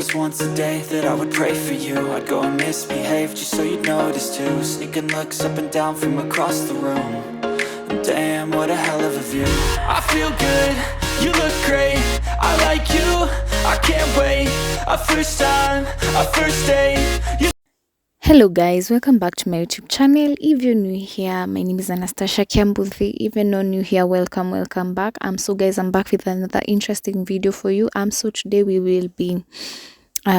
was once a day that I would pray for you. I'd go and misbehave just so you'd notice too. Sneaking looks up and down from across the room. And damn, what a hell of a view. I feel good, you look great, I like you, I can't wait. A first time, a first date. Hello guys, welcome back to my YouTube channel. If you're new here, my name is Anastasia Kiambuthi. If you're not new here, welcome back. So guys, I'm back with another interesting video for you. So today we will be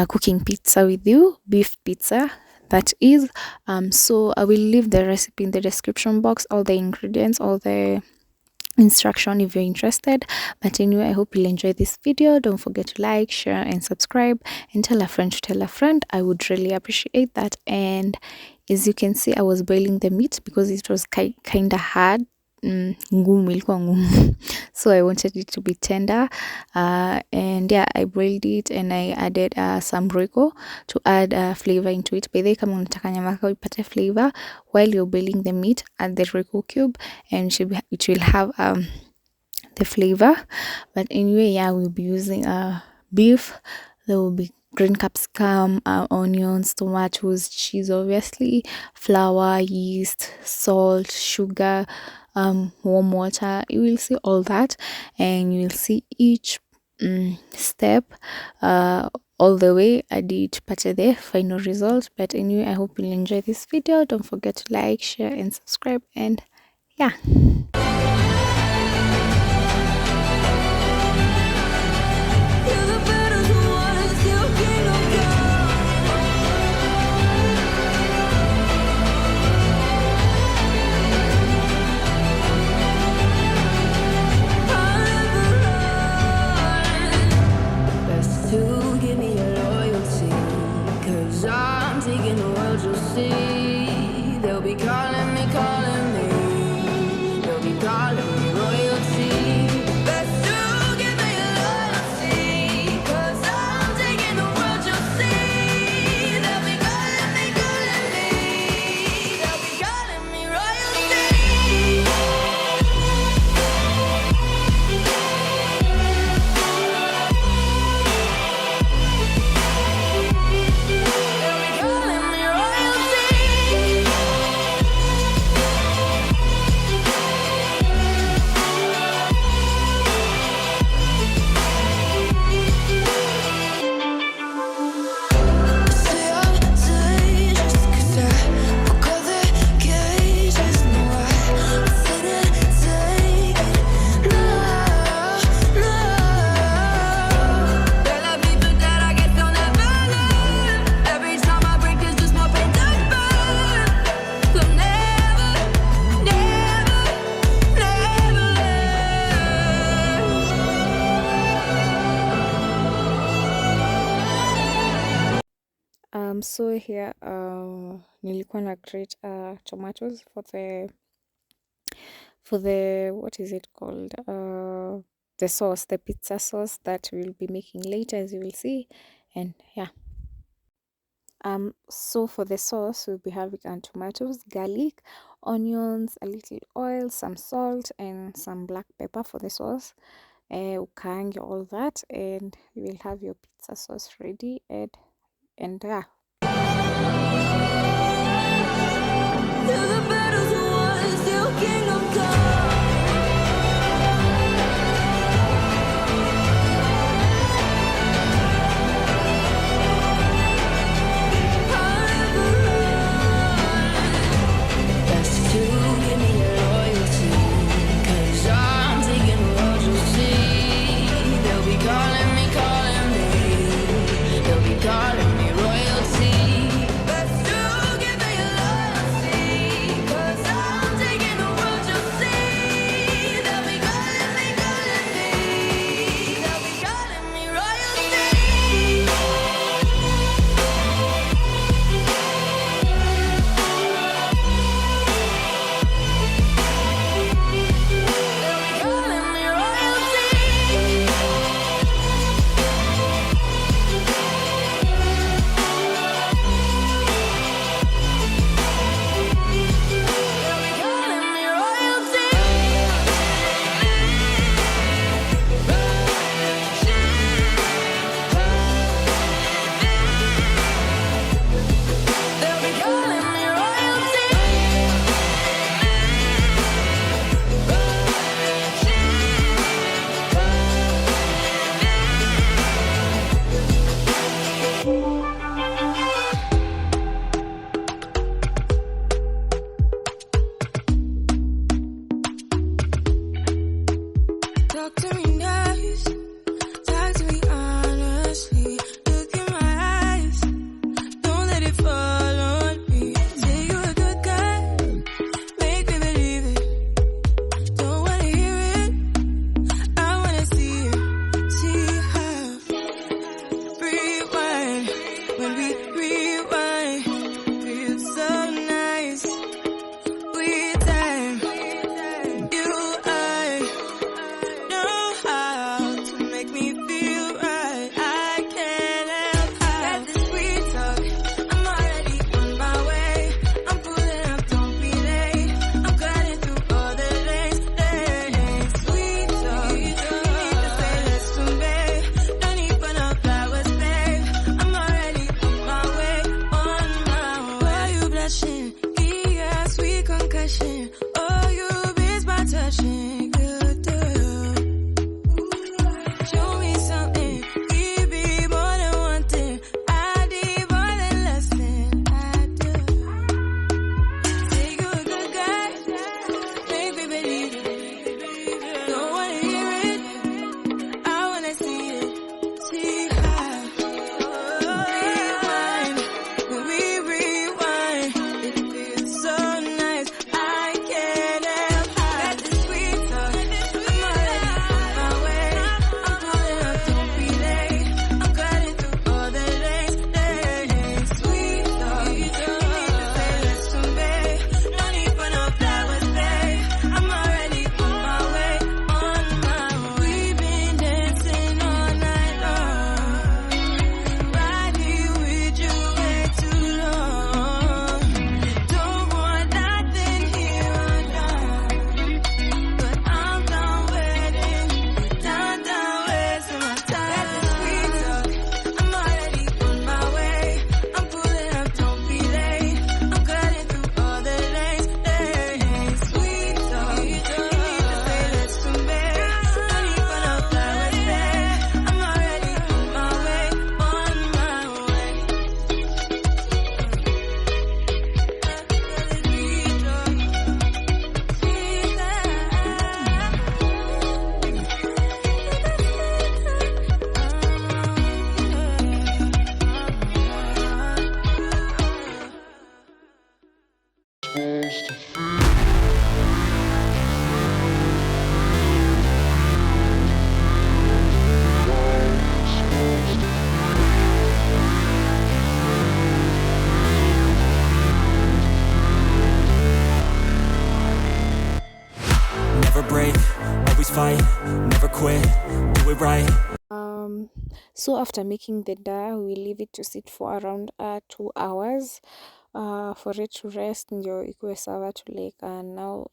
cooking pizza with you, beef pizza that is. So I will leave the recipe in the description box, all the ingredients, all the instruction if you're interested. But anyway, I hope you'll enjoy this video. Don't forget to like, share and subscribe, and tell a friend to tell a friend. I would really appreciate that. And as you can see, I was boiling the meat because it was kind of hard. So I wanted it to be tender, and yeah, I boiled it and I added some roiko to add flavor into it. By the way, kama unataka nyama yako ipate flavor while you're boiling the meat, add the roiko cube and it will have the flavor. But anyway, yeah, we'll be using beef. There will be green capsicum, onions, tomatoes, cheese, obviously, flour, yeast, salt, sugar, warm water. You will see all that, and you will see each step all the way hadi tupate the final result. But anyway, I hope you'll enjoy this video. Don't forget to like, share and subscribe, and yeah. So here nilikuwa na grate tomatoes for the what is it called, the sauce, the pizza sauce that we'll be making later, as you will see. And yeah, so for the sauce we'll be having tomatoes, garlic, onions, a little oil, some salt and some black pepper for the sauce. Ukaange all that and you will have your pizza sauce ready. And yeah, calling me, they'll be calling me royalty. blushing. Yeah, sweet concussion. Oh, you beats my touching. Good girl. Show me something. Give me more than one thing. I need more than less than I do. Say you're a good guy. Make me believe it. Don't wanna hear it. I wanna see it. See how. Rewind. When we rewind, it feels so nice. I can't help that the sweet talk. I'm already on my way. I'm pulling up, don't be late. I'm cutting through all the lanes. Sweet talk. You need to say listen, babe. No need for no flowers, babe. I'm already on my way. On my way. We've been dancing all night long. Right here with you way too long. Don't want nothing here or now. But I'm done waiting. Done wasting my time. That's the sweet talk. I'm already on my way. I'm pulling up, don't be late. I'm cutting through all the lanes. Sweet talk. You need to say listen, babe. No need for no flowers, babe. I'm already on my way. On my way. Never break, always fight, never quit, do it right. So after making the dough, we leave it to sit for around 2 hours for it to rest ndio ikuwe sawa to like now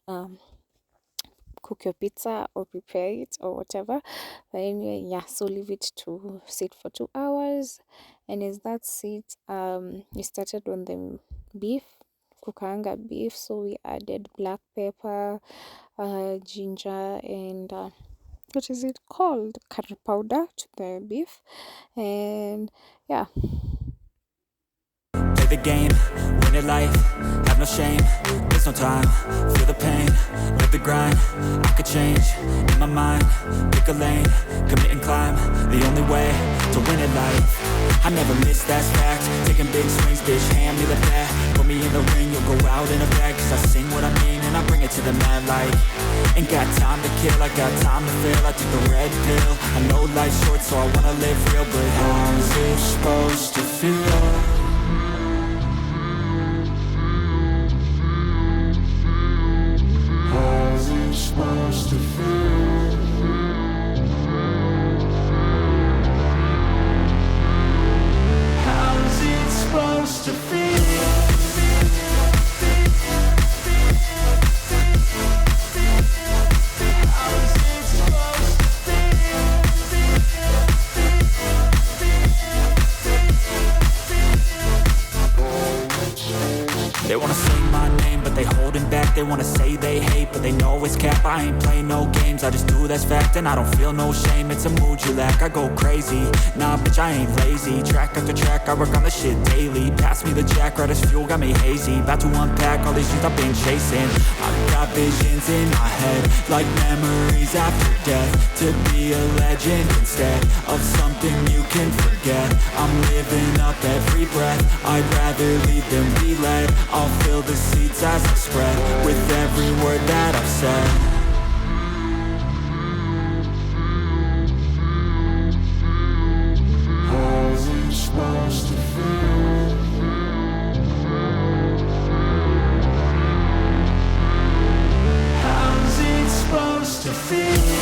cook your pizza or prepare it or whatever. But anyway, yeah, so leave it to sit for 2 hours, and as that sits, we started on the beef, kukaanga beef. So we added black pepper, ginger, and what is it called, curry powder to the beef. And yeah, Play the game, win it life, have no shame, there's no time, feel the pain, live the grind, I could change, in my mind, pick a lane, commit and climb, the only way to win it life. I never miss, that's fact, taking big swings, bitch, hand me the bat, put me in the ring, you'll go out in a bag, cause I sing what I mean and I bring it to the mad light. Ain't got time to kill, I got time to feel, I took the red pill, I know life's short so I wanna live real, but how's it supposed to feel? How's it supposed to feel? How's it supposed to feel? They wanna say my name, but they holding back. They wanna say they hate, but they know it's cap. I ain't play no games, I just do that's fact. And I don't feel no shame, it's a mood you lack. I go crazy, nah bitch I ain't lazy. Track after track, I work on the shit daily. Pass me the jack, right as fuel, got me hazy. About to unpack all these things I've been chasing. I've got visions in my head, like memories after death. To be a legend instead of something you can forget. I'm living up every breath, I'd rather lead than be led. I'll fill the seats as I spread with every word that I've said. How's it supposed to feel? How's it supposed to feel?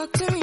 talk to me.